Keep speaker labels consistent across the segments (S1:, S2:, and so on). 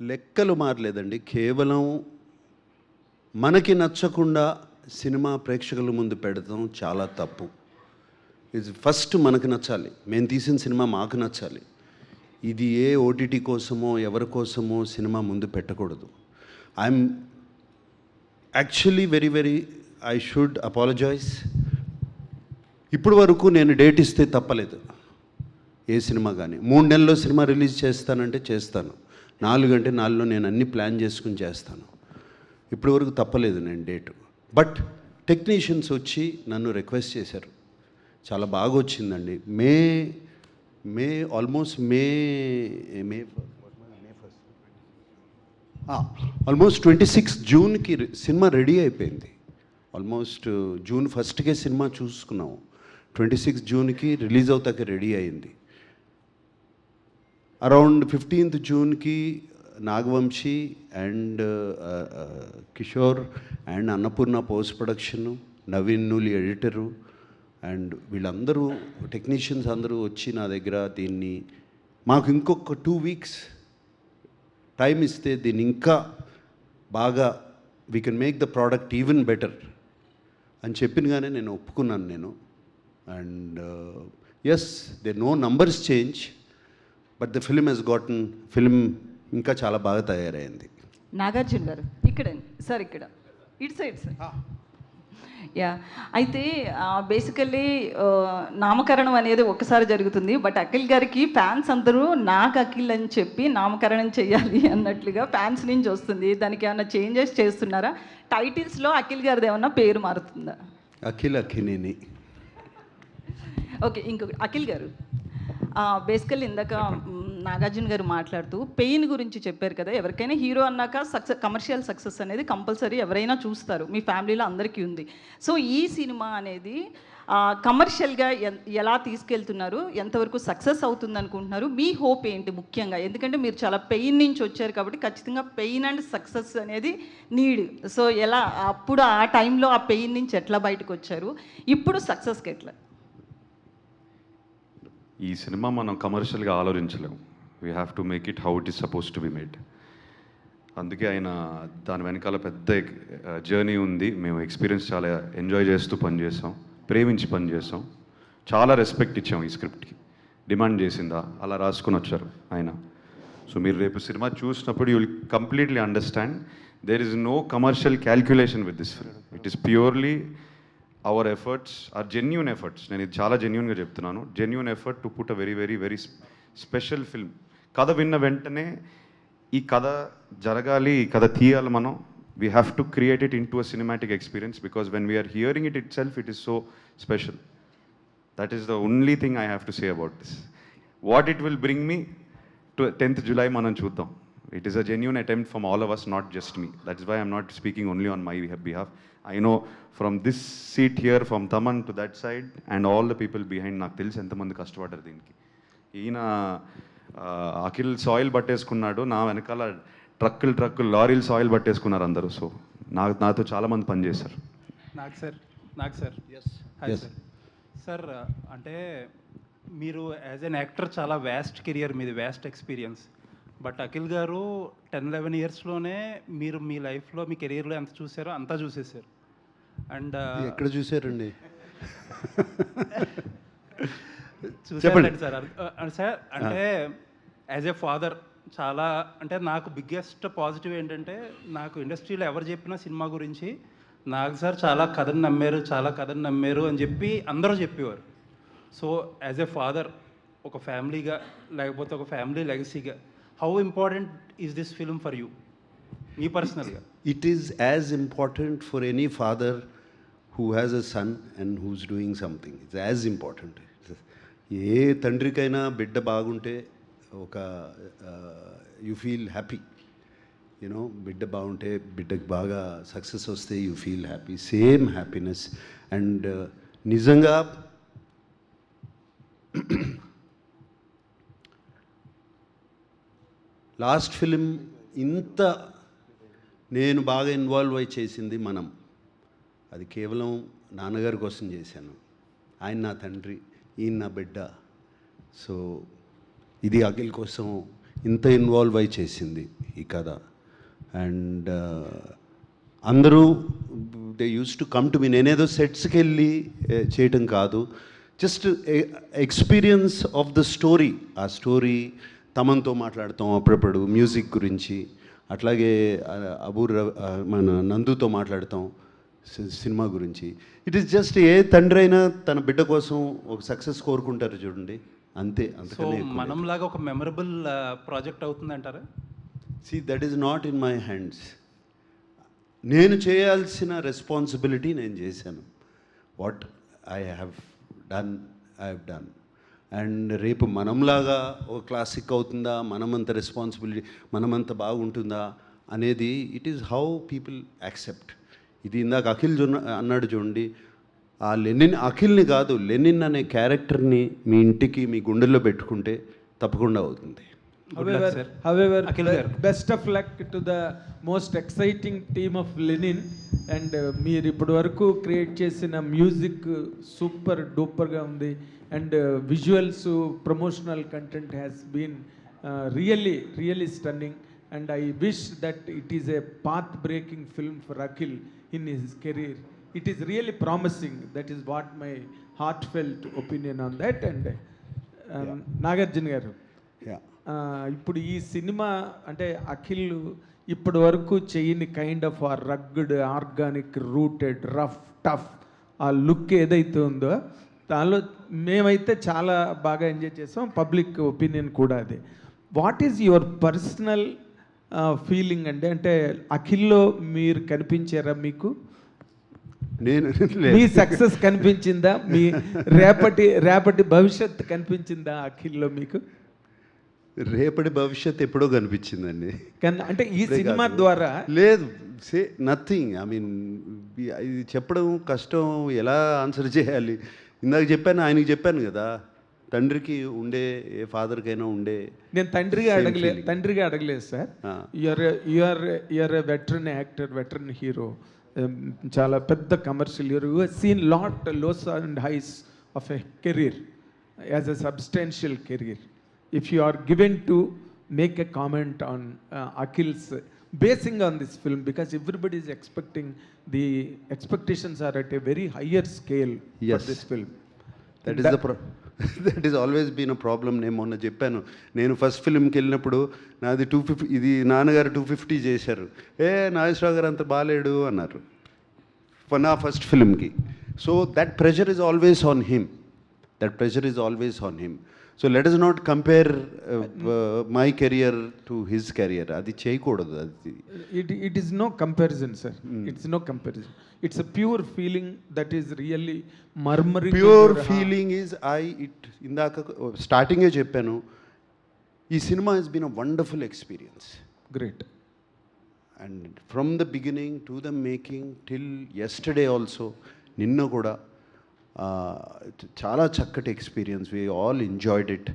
S1: లెక్కలు మారలేదండి. కేవలం మనకి నచ్చకుండా సినిమా ప్రేక్షకుల ముందు పెడతాం చాలా తప్పు. ఇది ఫస్ట్ మనకు నచ్చాలి, మేము తీసిన సినిమా మాకు నచ్చాలి. ఇది ఏ ఓటీటీ కోసమో ఎవరి కోసమో సినిమా ముందు పెట్టకూడదు. I'm actually very I should apologize. ఇప్పుడు వరకు నేను డేట్ ఇస్తే తప్పలేదు ఏ సినిమా కానీ. 3 నెలల్లో సినిమా రిలీజ్ చేస్తానంటే చేస్తాను, 4 అంటే 4లో నేను అన్ని ప్లాన్ చేసుకుని చేస్తాను. ఇప్పటి వరకు తప్పలేదు నేను డేటు. బట్ టెక్నీషియన్స్ వచ్చి నన్ను రిక్వెస్ట్ చేశారు, చాలా బాగా వచ్చిందండి. ఆల్మోస్ట్ 26 జూన్కి సినిమా రెడీ అయిపోయింది. ఆల్మోస్ట్ జూన్ 1కే సినిమా చూసుకున్నాము. 26 జూన్కి రిలీజ్ అవుతాక రెడీ అయింది. అరౌండ్ 15th జూన్కి Naga Vamsi and Kishore and Annapurna post production, Naveen Nooli editor and వీళ్ళందరూ టెక్నీషియన్స్ అందరూ వచ్చి నా దగ్గర దీన్ని మాకు ఇంకొక 2 వీక్స్ టైం ఇస్తే దీన్ని ఇంకా బాగా we can make the product even better అని చెప్పినగానే నేను ఒప్పుకున్నాను నేను. And yes, they no numbers change, but the film has gotten film ఇంకా చాలా బాగా తయారైంది.
S2: నాగార్జున గారు ఇక్కడ సార్, ఇక్కడ ఇటు సైడ్ సార్. యా, అయితే బేసికల్లీ నామకరణం అనేది ఒక్కసారి జరుగుతుంది. బట్ అఖిల్ గారికి ఫ్యాన్స్ అందరూ నాకు అఖిల్ అని చెప్పి నామకరణం చేయాలి అన్నట్లుగా ఫ్యాన్స్ నుంచి వస్తుంది. దానికి ఏమైనా చేంజెస్ చేస్తున్నారా? టైటిల్స్లో అఖిల్ గారిది ఏమన్నా పేరు మారుతుందా?
S1: అఖిల్ అఖినేని.
S2: ఓకే, ఇంకొక అఖిల్ గారు, బేసికల్లీ ఇందాక నాగార్జున గారు మాట్లాడుతూ పెయిన్ గురించి చెప్పారు కదా. ఎవరికైనా హీరో అన్నాక కమర్షియల్ సక్సెస్ అనేది కంపల్సరీ ఎవరైనా చూస్తారు, మీ ఫ్యామిలీలో అందరికీ ఉంది. సో ఈ సినిమా అనేది కమర్షియల్గా ఎలా తీసుకెళ్తున్నారు, ఎంతవరకు సక్సెస్ అవుతుంది అనుకుంటున్నారు, మీ హోప్ ఏంటి ముఖ్యంగా? ఎందుకంటే మీరు చాలా పెయిన్ నుంచి వచ్చారు కాబట్టి ఖచ్చితంగా పెయిన్ అండ్ సక్సెస్ అనేది నీడ్. సో ఎలా అప్పుడు ఆ టైంలో ఆ పెయిన్ నుంచి ఎట్లా బయటకు వచ్చారు, ఇప్పుడు సక్సెస్కి ఎట్లా?
S3: ఈ సినిమా మనం కమర్షియల్గా ఆలోచించలేము. We have to make it how it is suppose to be made. అందుకే ఆయన దాని వెనకాల పెద్ద జర్నీ ఉంది. మేము ఎక్స్పీరియన్స్ చాలా ఎంజాయ్ చేస్తూ పనిచేసాం, ప్రేమించి పనిచేసాం, చాలా రెస్పెక్ట్ ఇచ్చాం ఈ స్క్రిప్ట్కి. డిమాండ్ చేసిందా అలా రాసుకుని వచ్చారు ఆయన. సో మీరు రేపు సినిమా చూసినప్పుడు you will completely understand there is no commercial calculation with this film. It is purely our efforts are genuine efforts. నేను ఇది చాలా జెన్యూన్గా చెప్తున్నాను. Genuine effort to put a very special film. కథ విన్న వెంటనే ఈ కథ జరగాలి, ఈ కథ తీయాలి మనం. We have to create it into a cinematic experience because when we're hearing itself it is so special. That is the only thing I have to say about this. What it will bring me to 10th July మనం చూద్దాం. It is a genuine attempt from all of us, not just me. That is why I'm not speaking only on my behalf. I know from this seat here, from Taman to that side, and all the people behind, నాకు తెలిసి ఎంతమంది కష్టపడ్డారు దీనికి. ఈయన Akhil soil పట్టేసుకున్నాడు, నా వెనకాల ట్రక్కులు లారీలు సాయిల్ పట్టేసుకున్నారు అందరూ. సో నాతో చాలామంది పనిచేశారు.
S4: నాకు సార్ హాయ్ సార్. అంటే మీరు యాజ్ ఎన్ యాక్టర్ చాలా వ్యాస్ట్ కెరియర్ మీది, వ్యాస్ట్ ఎక్స్పీరియన్స్. బట్ అఖిల్ గారు 10-11 ఇయర్స్లోనే మీరు మీ లైఫ్లో మీ కెరీర్లో ఎంత చూసారో అంతా చూసేసారు. అండ్
S1: ఎక్కడ చూసారండి?
S4: చూసారండి సార్. సార్ అంటే యాజ్ ఏ ఫాదర్ చాలా, అంటే నాకు బిగ్గెస్ట్ పాజిటివ్ ఏంటంటే, నాకు ఇండస్ట్రీలో ఎవరు చెప్పినా సినిమా గురించి నాకు సార్ చాలా కథను నమ్మారు అని చెప్పి అందరూ చెప్పేవారు. సో యాజ్ ఏ ఫాదర్, ఒక ఫ్యామిలీగా, లేకపోతే ఒక family లెగసీగా, how important is this film for you, me personally?
S1: It is as important for any father who has a son and who's doing something. It's as important. ఏ తండ్రికైనా బిడ్డ బాగుంటే ఒక you feel happy. You know, బిడ్డ బాగుంటే, బిడ్డకి బాగా success వస్తే you feel happy. Same happiness. And నిజంగా last film ఇంత నేను బాగా ఇన్వాల్వ్ అయి చేసింది మనం, అది కేవలం నాన్నగారి కోసం చేశాను. ఆయన నా తండ్రి, ఈయన నా బిడ్డ. సో ఇది అఖిల్ కోసం ఇంత ఇన్వాల్వ్ అయి చేసింది. ఈ కథ. అండ్ అందరూ they used to come to me. నేనేదో సెట్స్కి వెళ్ళి చేయటం కాదు, just experience of the story. ఆ స్టోరీ తమన్తో మాట్లాడతాం అప్పుడప్పుడు మ్యూజిక్ గురించి, అట్లాగే మన నందుతో మాట్లాడతాం సినిమా గురించి. ఇట్ ఈస్ జస్ట్ ఏ తండ్రి అయినా తన బిడ్డ కోసం ఒక సక్సెస్ కోరుకుంటారు చూడండి, అంతే.
S4: సో
S1: అంతకనే
S4: మనంలాగా ఒక మెమరబుల్ ప్రాజెక్ట్ అవుతుందంటారా?
S1: See, that is not in my hands. నేను చేయాల్సిన రెస్పాన్సిబిలిటీ నేను చేశాను. What I have done. And రేపు మనంలాగా ఒక క్లాసిక్ అవుతుందా, మనమంత రెస్పాన్సిబిలిటీ, మనమంత బాగుంటుందా అనేది it is how people accept. ఇది ఇందాక అఖిల్ అన్నాడు చూడండి, ఆ అఖిల్ని కాదు, లెనిన్ అనే క్యారెక్టర్ని మీ ఇంటికి మీ గుండెల్లో పెట్టుకుంటే తప్పకుండా అవుతుంది.
S5: However,
S4: Akhil garu.
S5: best of luck to the most exciting team of Lenin. And మీరు ఇప్పటి వరకు క్రియేట్ చేసిన మ్యూజిక్ సూపర్ డూపర్గా ఉంది. And visuals, promotional content has been really stunning. And I wish that it is a path breaking film for Akhil in his career. It is really promising. That is what my heart felt opinion on that. And Nagarjuna garu, ఇప్పుడు ఈ cinema అంటే అఖిల్ ఇప్పటి వరకు చేయని kind of ఆ rugged, organic, rooted, rough, tough ఆ look ఏదైతే ఉందో దానిలో మేమైతే చాలా బాగా ఎంజాయ్ చేసాం, పబ్లిక్ ఒపీనియన్ కూడా అదే. What is your personal feeling అండి? అంటే అఖిల్లో మీరు కనిపించారా? మీకు మీ సక్సెస్ కనిపించిందా? మీ రేపటి భవిష్యత్తు కనిపించిందా అఖిల్లో మీకు?
S1: రేపటి భవిష్యత్ ఎప్పుడో కనిపించిందండి.
S5: అంటే ఈ సినిమా ద్వారా
S1: లేదు, నథింగ్. ఐ మీన్ ఇది చెప్పడం కష్టం, ఎలా ఆన్సర్ చేయాలి. ఇందాక చెప్పాను, ఆయనకి చెప్పాను కదా, తండ్రికి ఉండే, ఏ ఫాదర్కైనా ఉండే.
S5: నేను తండ్రిగా అడగలేదు sir. Your a veteran actor, veteran hero, చాలా పెద్ద commercial hero. You have seen lot lows and highs of a career as a substantial career. If you are given to make a comment on Akhil's basing on this film, because everybody is expecting, the expectations are at a very higher scale for this film.
S1: That is that is always been a problem. నేను మొన్న చెప్పాను, నేను first ఫిల్మ్కి వెళ్ళినప్పుడు నాది 250, ఇది నాన్నగారు 250 చేశారు, నాగేశ్వరరావు గారు అంత బాగాలేడు అన్నారు నా ఫస్ట్ ఫిల్మ్కి. So that pressure is always on him. So let us not compare my career to his career. అది చేయకూడదు. అది
S5: it is no comparison, sir. It's no comparison. It's a pure feeling that is really murmuring.
S1: Pure feeling is ఇందాక స్టార్టింగే చెప్పాను, ఈ cinema has been a wonderful experience.
S5: Great.
S1: And from the beginning to the making till yesterday also, నిన్న కూడా చాలా చక్కటి experience. We all enjoyed it.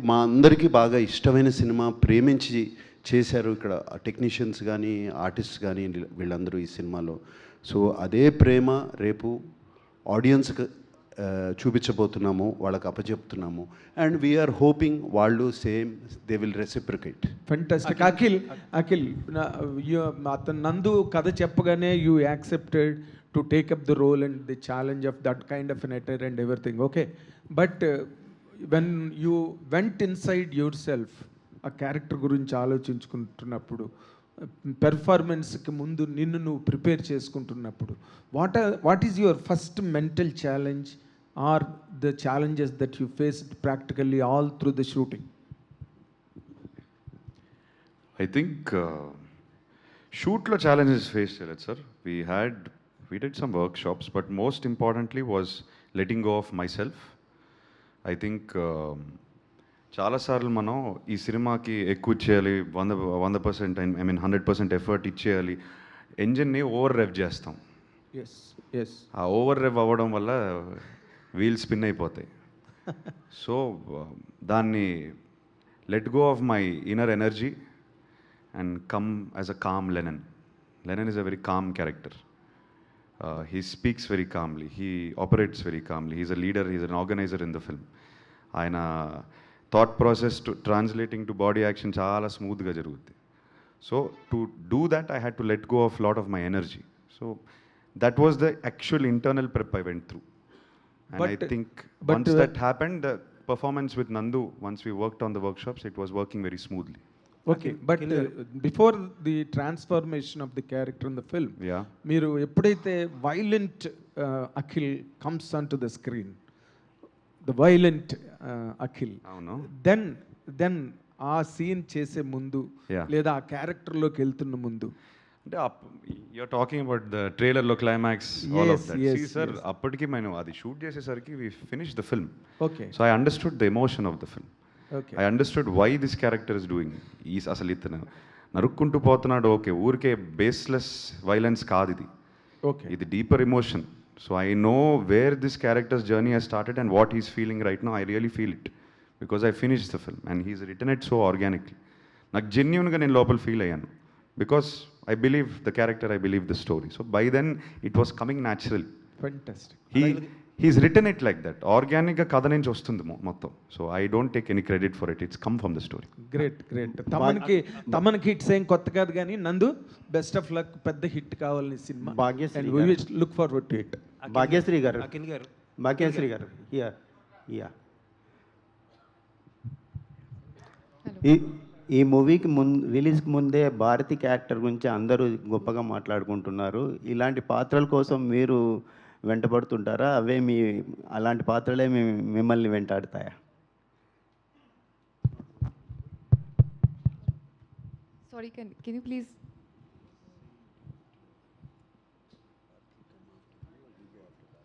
S1: మా అందరికీ బాగా ఇష్టమైన సినిమా, ప్రేమించి చేశారు ఇక్కడ టెక్నీషియన్స్ కానీ, ఆర్టిస్ట్ కానీ, వీళ్ళందరూ ఈ సినిమాలో. సో అదే ప్రేమ రేపు ఆడియన్స్కి చూపించబోతున్నాము, వాళ్ళకి అప్పచెప్తున్నాము. అండ్ వీఆర్ హోపింగ్ వాళ్ళు same they will reciprocate.
S5: Fantastic. Akhil అతను నందు కథ చెప్పగానే you accepted to take up the role and the challenge of that kind of an actor and everything, okay? But when you went inside yourself, a character గురించి ఆలోచించుకుంటున్నప్పుడు, పెర్ఫార్మెన్స్కి ముందు నిన్ను నువ్వు prepare చేసుకుంటున్నప్పుడు, what is your first mental challenge or the challenges that you faced practically all through the shooting?
S3: I think షూట్లో challenges face చేయలేదు sir. We did some workshops, but most importantly was letting go of myself. I think చాలాసార్లు మనం ఈ సినిమాకి ఎక్కువ చేయాలి, 100%, I mean 100% effort ఇచ్చేయాలి, ఎంజిన్ని over rev చేస్తాం. ఆ ఓవర్ రెవ్ అవ్వడం వల్ల వీల్ స్పిన్ అయిపోతాయి. సో దాన్ని let go of my inner energy and come as a calm Lenin. Lenin is a very calm character. He speaks very calmly. He operates very calmly. He's a leader. He's an organizer in the film. ఆయన thought process to translating to body action చాలా స్మూత్గా జరుగుద్ది. So to do that, I had to let go of a lot of my energy. So that was the actual internal prep I went through. And I
S5: But-
S3: think
S5: but,
S3: once that happened, the performance with Nandu, once we worked on the workshops, it was working very smoothly.
S5: Okay but before the transformation of the character in the film
S3: Yeah.
S5: మీరు ఎప్పుడైతే violent Akhil comes on to the screen the violent Akhil
S3: అవును.
S5: Then ఆ scene చేసే ముందు
S3: Yeah.
S5: లేదా ఆ క్యారెక్టర్లోకి వెళ్తున్న ముందు
S3: అంటే యూఆర్ టాకింగ్ అబౌట్ ద ట్రైలర్లో climax all of
S5: Yes,
S3: that
S5: yes,
S3: see sir
S5: yes.
S3: అప్పటికి మేము అది షూట్ చేసేసరికి we finish the film.
S5: Okay
S3: so I understood the emotion of the film.
S5: Okay
S3: I understood why this character is doing. అసలు ఇతను నరుక్కుంటూ పోతున్నాడు, okay, ఊరికే baseless violence కాదు ఇది.
S5: ఓకే
S3: ఇది deeper emotion. So I know where this character's journey has started and what he's feeling right now. I really feel it because I finish the film and he's return it so organically. నాకు జెన్యున్గా నేను లోపల feel అయ్యాను because I believe the character, I believe the story. So by then it was coming natural.
S5: Fantastic
S3: he's return it like that. ఆర్గానిక్గా కథ నుంచి వస్తుంది మొత్తం. So I don't take any credit for it, it's come from the story.
S5: Great తమకి hits ఏం కొత్త కాదు కానీ నందు బెస్ట్ ఆఫ్ లక్, పెద్ద హిట్ కావాలని cinema.
S6: Bhagyashree
S5: and we will look forward to it.
S6: Bhagyashree గారు,
S4: అఖిల్ గారు,
S6: భాగ్యశ్రీ గారు, యా యా ఈ మూవీకి రిలీజ్కి ముందే భారతి క్యారెక్టర్ గురించి అందరూ గొప్పగా మాట్లాడుకుంటున్నారు. ఇలాంటి పాత్రల కోసం మీరు వెంటబడుతుంటారా? అలాంటి పాత్రలే మిమ్మల్ని వెంటాడుతాయా?
S7: Sorry, can you please